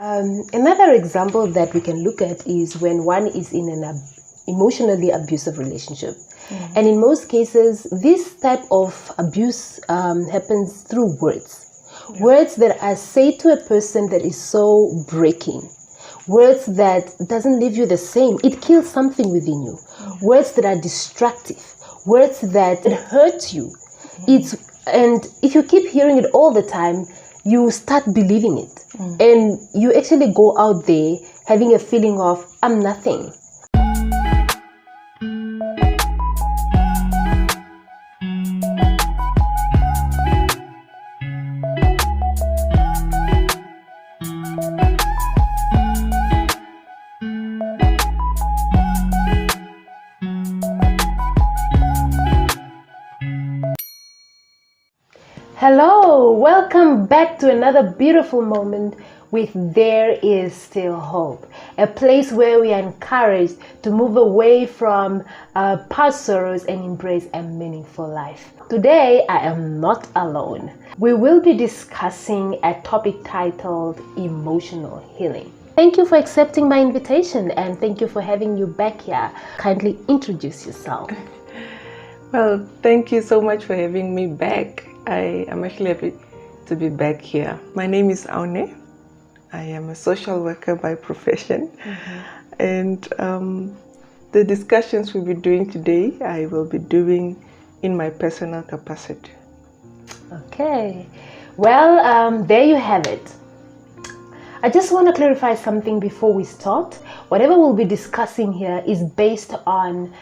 Another example that we can look at is when one is in an emotionally abusive relationship. And in most cases, this type of abuse happens through words. Words that are said to a person that is so breaking. Words that doesn't leave you the same. It kills something within you. Words that are destructive. Words that hurt you. And if you keep hearing it all the time, you start believing it. And you actually go out there having a feeling of, I'm nothing. Hello, welcome back to another beautiful moment with There Is Still Hope, a place where we are encouraged to move away from past sorrows and embrace a meaningful life. Today, I am not alone. We will be discussing a topic titled Emotional Healing. Thank you for accepting my invitation and thank you for having you back here. Kindly introduce yourself. Well, thank you so much for having me back. I am actually happy to be back here. My name is Aune. I am a social worker by profession. And the discussions we'll be doing today, I will be doing in my personal capacity. Okay. Well, there you have it. I just want to clarify something before we start. Whatever we'll be discussing here is based on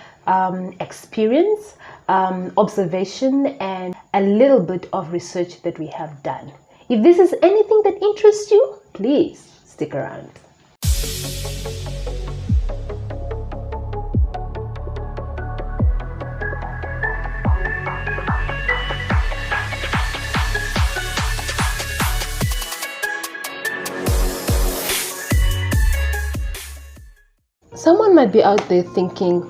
experience, observation, and a little bit of research that we have done. If this is anything that interests you, please stick around. Someone might be out there thinking,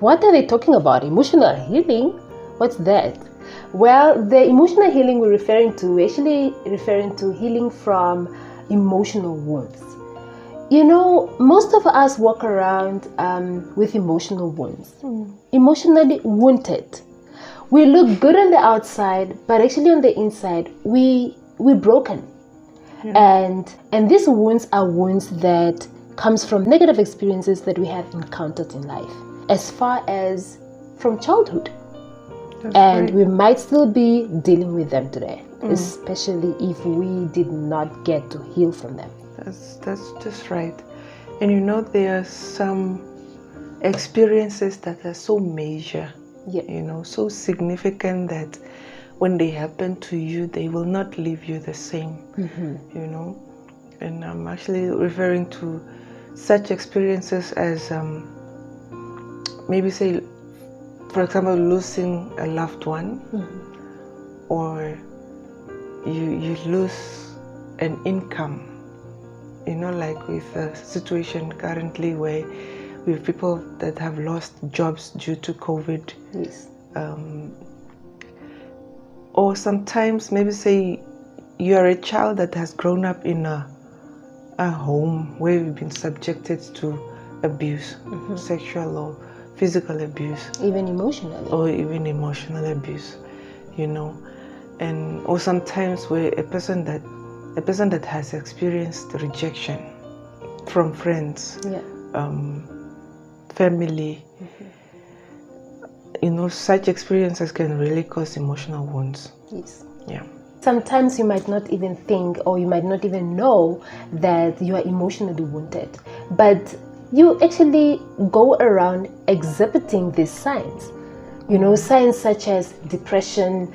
what are they talking about? Emotional healing? What's that? Well, the emotional healing we're referring to healing from emotional wounds. You know, most of us walk around with emotional wounds, emotionally wounded. We look good on the outside, but actually on the inside, we're broken. And these wounds are wounds that comes from negative experiences that we have encountered in life, as far as from childhood. That's right. We might still be dealing with them today, especially if we did not get to heal from them. That's just right. And you know, there are some experiences that are so major, you know, so significant that when they happen to you, they will not leave you the same, you know. And I'm actually referring to such experiences as maybe say, for example, losing a loved one, or you lose an income, you know, like with a situation currently where we have people that have lost jobs due to COVID. Yes. Or sometimes maybe say you are a child that has grown up in a home where you've been subjected to abuse, sexual or physical abuse, even emotional abuse, you know. And or sometimes where a person that has experienced rejection from friends, family, you know, such experiences can really cause emotional wounds. Yes. Yeah. Sometimes you might not even think, or you might not even know that you are emotionally wounded, but you actually go around exhibiting these signs. You know, signs such as depression,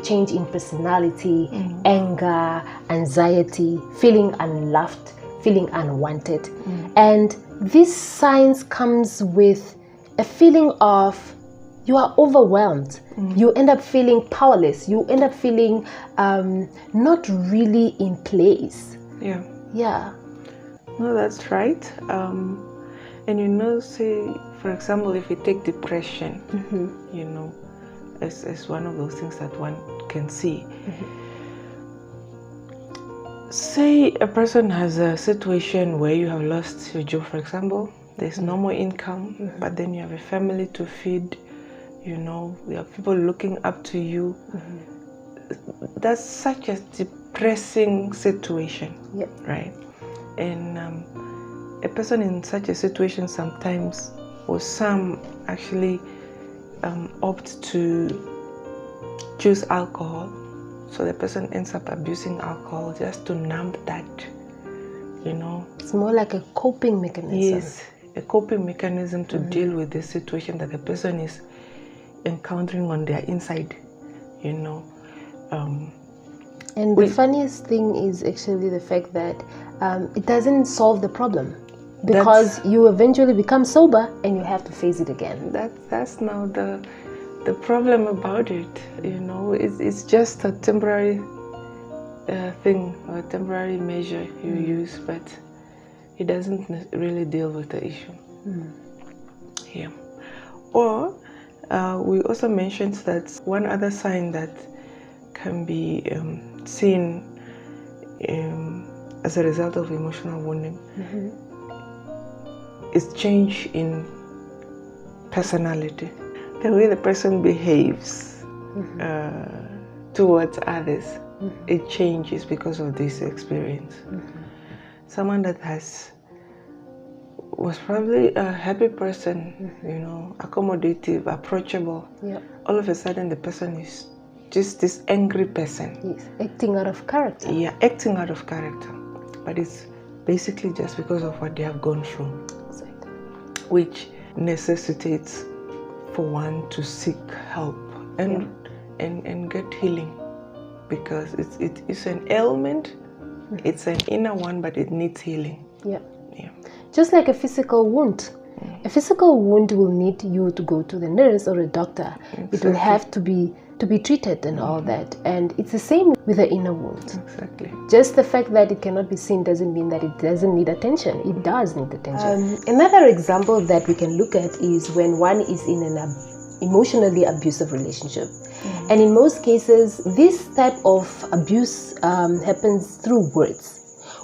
change in personality, anger, anxiety, feeling unloved, feeling unwanted. And these signs comes with a feeling of you are overwhelmed. You end up feeling powerless. You end up feeling not really in place. Yeah. Yeah. No, that's right. And you know, say, for example, if you take depression, you know, as one of those things that one can see. Say a person has a situation where you have lost your job, for example. There's no more income, but then you have a family to feed. You know, you have people looking up to you. That's such a depressing situation, right? And a person in such a situation sometimes, or some actually opt to choose alcohol. So the person ends up abusing alcohol just to numb that, you know. It's more like a coping mechanism. Yes, a coping mechanism to deal with the situation that the person is encountering on their inside, you know. And the funniest thing is actually the fact that it doesn't solve the problem, because you eventually become sober and you have to face it again. That's now the problem about it, you know. It's just a temporary thing, or a temporary measure you use, but it doesn't really deal with the issue. Yeah. Or we also mentioned that one other sign that can be seen as a result of emotional wounding is change in personality. The way the person behaves towards others, it changes because of this experience. Someone that was probably a happy person, you know, accommodative, approachable. All of a sudden the person is just this angry person. Yes, acting out of character. Yeah, acting out of character. But it's basically just because of what they have gone through. Exactly. Which necessitates for one to seek help and get healing, because it's an ailment, it's an inner one, but it needs healing. Just like a physical wound. A physical wound will need you to go to the nurse or a doctor. It will have to be treated and all that. And it's the same with the inner wound. Exactly. Just the fact that it cannot be seen doesn't mean that it doesn't need attention. It does need attention. Another example that we can look at is when one is in an emotionally abusive relationship. And in most cases, this type of abuse happens through words.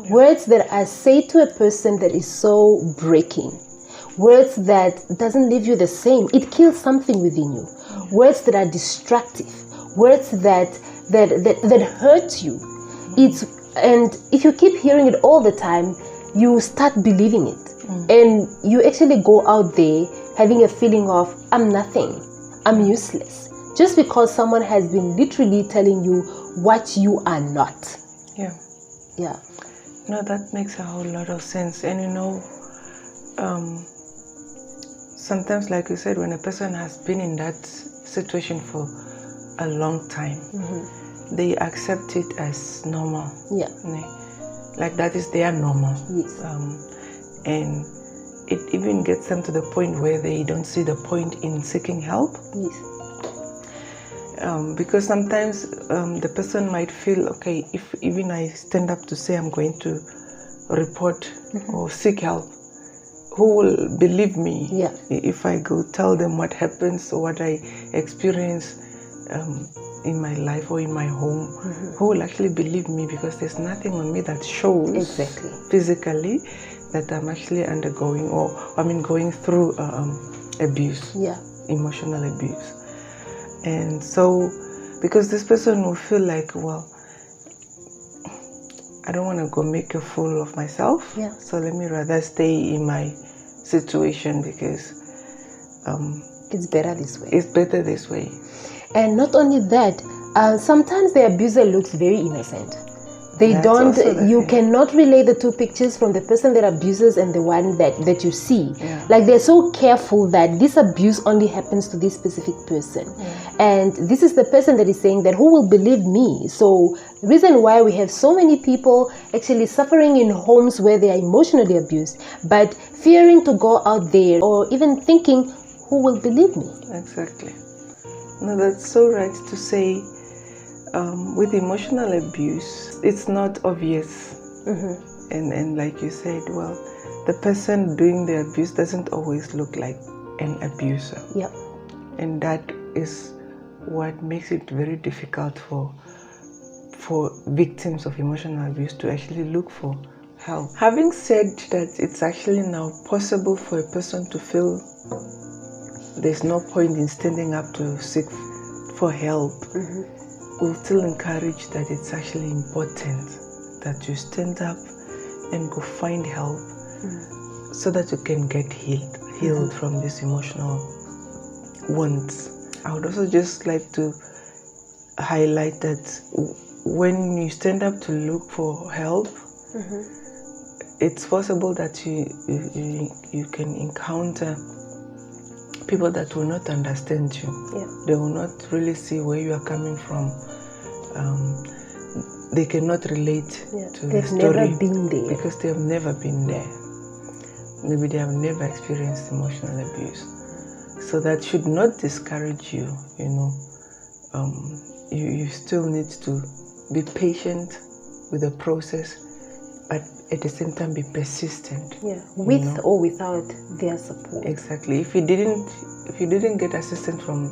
Words that are said to a person that is so breaking. Words that doesn't leave you the same. It kills something within you. Words that are destructive. Words that hurt you. And if you keep hearing it all the time, you start believing it. And you actually go out there having a feeling of, I'm nothing. I'm useless. Just because someone has been literally telling you what you are not. Yeah. No, that makes a whole lot of sense. And you know, sometimes, like you said, when a person has been in that situation for a long time, they accept it as normal. Like that is their normal. And it even gets them to the point where they don't see the point in seeking help. Because sometimes the person might feel, okay, if even I stand up to say I'm going to report or seek help, who will believe me if I go tell them what happens or what I experience in my life or in my home? Who will actually believe me? Because there's nothing on me that shows physically that I'm actually undergoing going through abuse, emotional abuse. And so, because this person will feel like, well, I don't want to go make a fool of myself, so let me rather stay in my situation because it's better this way. It's better this way. And not only that, sometimes the abuser looks very innocent. They don't. You cannot relate the two pictures from the person that abuses and the one that you see. Like they're so careful that this abuse only happens to this specific person, and this is the person that is saying that who will believe me? So the reason why we have so many people actually suffering in homes where they are emotionally abused, but fearing to go out there or even thinking, who will believe me? Exactly. No, that's so right to say. With emotional abuse, it's not obvious. And like you said, well, the person doing the abuse doesn't always look like an abuser. And that is what makes it very difficult for victims of emotional abuse to actually look for help. Having said that, it's actually now possible for a person to feel there's no point in standing up to seek for help. We'll still encourage that it's actually important that you stand up and go find help so that you can get healed from these emotional wounds. I would also just like to highlight that when you stand up to look for help, it's possible that you can encounter people that will not understand you. They will not really see where you are coming from. They cannot relate to the story. They've never been there. Because they have never been there. Maybe they have never experienced emotional abuse. So that should not discourage you, you know. You still need to be patient with the process, but at the same time be persistent. With or without their support. Exactly. If you didn't get assistance from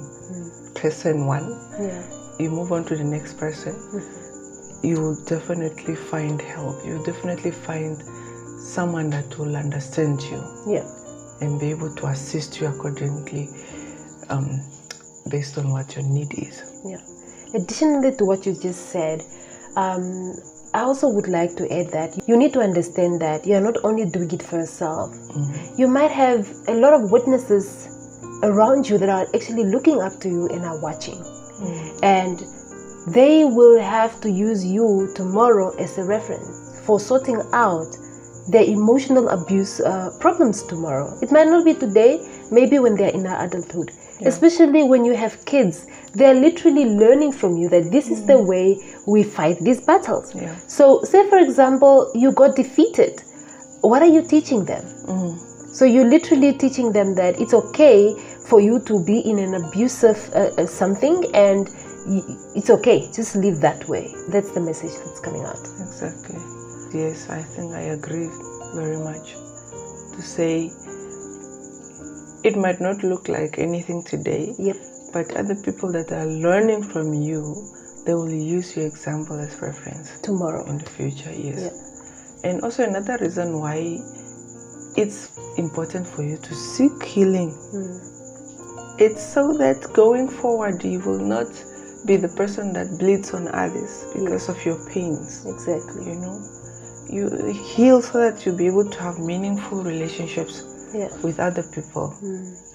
person one, you move on to the next person. You will definitely find help. You will definitely find someone that will understand you. And be able to assist you accordingly, based on what your need is. Additionally to what you just said, I also would like to add that you need to understand that you're not only doing it for yourself. You might have a lot of witnesses around you that are actually looking up to you and are watching. And they will have to use you tomorrow as a reference for sorting out their emotional abuse problems tomorrow. It might not be today, maybe when they're in their adulthood. Especially when you have kids, they're literally learning from you that this is the way we fight these battles. So say for example, you got defeated. What are you teaching them? So you're literally teaching them that it's okay for you to be in an abusive something, and it's okay, just live that way. That's the message that's coming out. Exactly. Yes, I think I agree very much. To say it might not look like anything today, but other people that are learning from you, they will use your example as reference tomorrow in the future. And also another reason why it's important for you to seek healing, it's so that going forward you will not be the person that bleeds on others because of your pains. Exactly. You know, you heal so that you'll be able to have meaningful relationships with other people.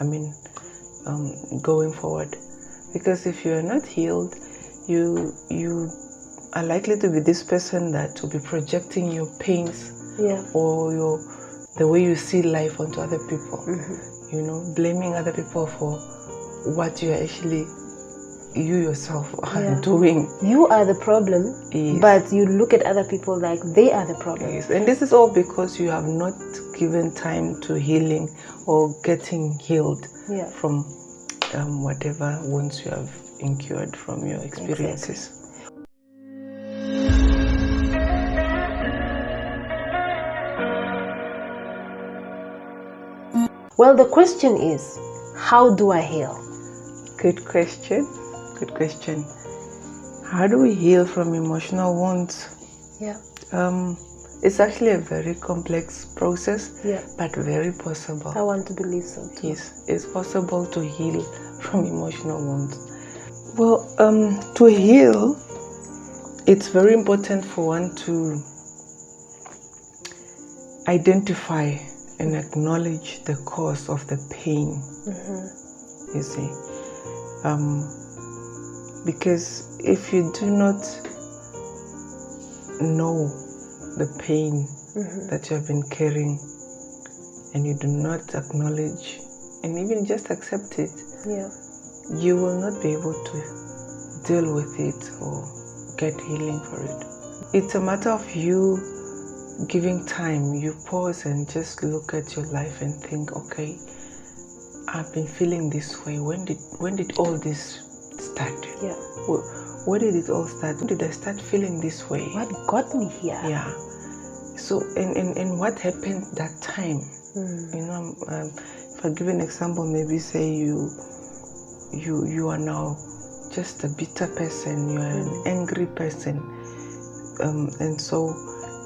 I mean, going forward, because if you are not healed, you are likely to be this person that will be projecting your pains or the way you see life onto other people. You know, blaming other people for what you are actually you yourself are doing. You are the problem, but you look at other people like they are the problem. And this is all because you have not given time to healing or getting healed from whatever wounds you have incurred from your experiences. Well, the question is, how do I heal? Good question. Good question. How do we heal from emotional wounds? It's actually a very complex process, but very possible. I want to believe so too. Yes, it's possible to heal from emotional wounds. Well, to heal, it's very important for one to identify and acknowledge the cause of the pain. You see, because if you do not know the pain that you have been carrying, and you do not acknowledge and even just accept it, you will not be able to deal with it or get healing for it. It's a matter of you giving time. You pause and just look at your life and think, okay, I've been feeling this way. When did all this start? Where did it all start? When did I start feeling this way? What got me here? So, and what happened that time? You know, if I give an example, maybe say you are now just a bitter person, you are an angry person, And so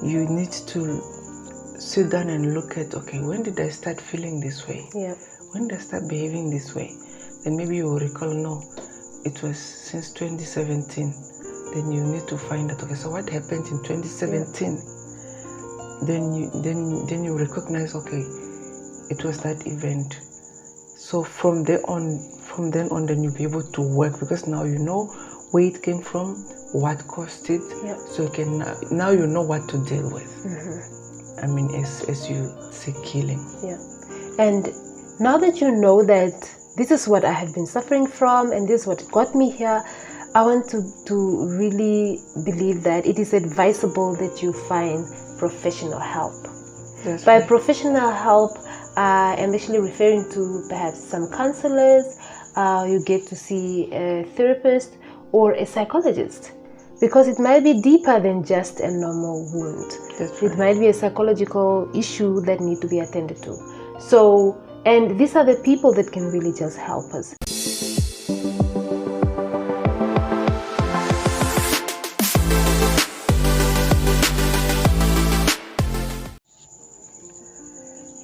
you need to sit down and look at, okay, when did I start feeling this way? Yeah. When did I start behaving this way? Then maybe you will recall, no, it was since 2017. Then you need to find out, okay, so what happened in 2017? Yeah. Then you recognize, okay, it was that event. So from then on, then you'll be able to work, because now you know where it came from, what caused it. Yeah. So you can now you know what to deal with. I mean, as you seek healing. Yeah. And now that you know that this is what I have been suffering from and this is what got me here, I want to really believe that it is advisable that you find professional help. That's By right. professional help, I'm actually referring to perhaps some counselors. You get to see a therapist or a psychologist, because it might be deeper than just a normal wound. That's right. It might be a psychological issue that needs to be attended to. So, and these are the people that can really just help us.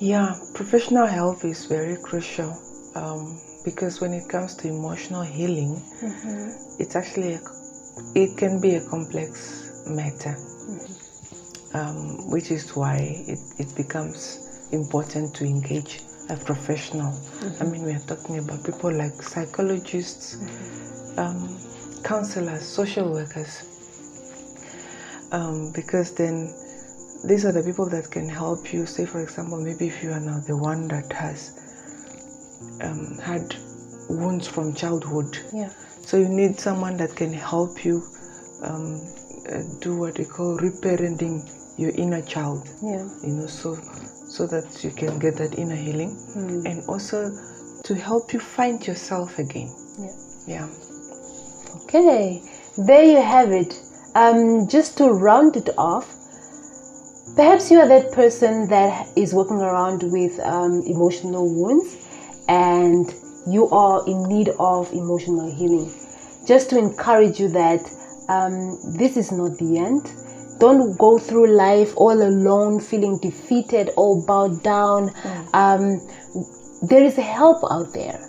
Yeah, professional help is very crucial, because when it comes to emotional healing, it's actually it can be a complex matter, which is why it becomes important to engage a professional. I mean, we are talking about people like psychologists, counselors, social workers, because then these are the people that can help you. Say, for example, maybe if you are now the one that has had wounds from childhood, so you need someone that can help you do what we call reparenting your inner child. So that you can get that inner healing, and also to help you find yourself again. Okay, there you have it. Just to round it off, perhaps you are that person that is walking around with emotional wounds and you are in need of emotional healing. Just to encourage you that this is not the end. Don't go through life all alone, feeling defeated, all bowed down. There is help out there.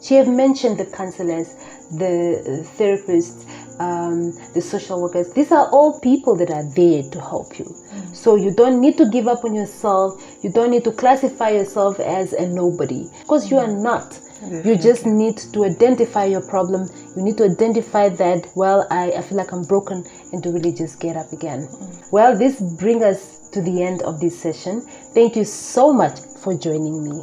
She have mentioned the counselors, the therapists, the social workers. These are all people that are there to help you. So you don't need to give up on yourself. You don't need to classify yourself as a nobody, because you are not. Definitely. You just need to identify your problem. You need to identify that, well, I feel like I'm broken, and to really just get up again. Well, this brings us to the end of this session. Thank you so much for joining me.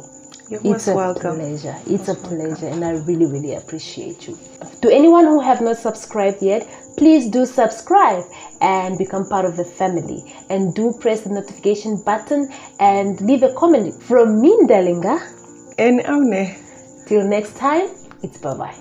You're most welcome. Pleasure. It's a pleasure, and I really, really appreciate you. To anyone who have not subscribed yet, please do subscribe and become part of the family. And do press the notification button and leave a comment. From me, Ndalenga. And Aune. Till next time, it's bye-bye.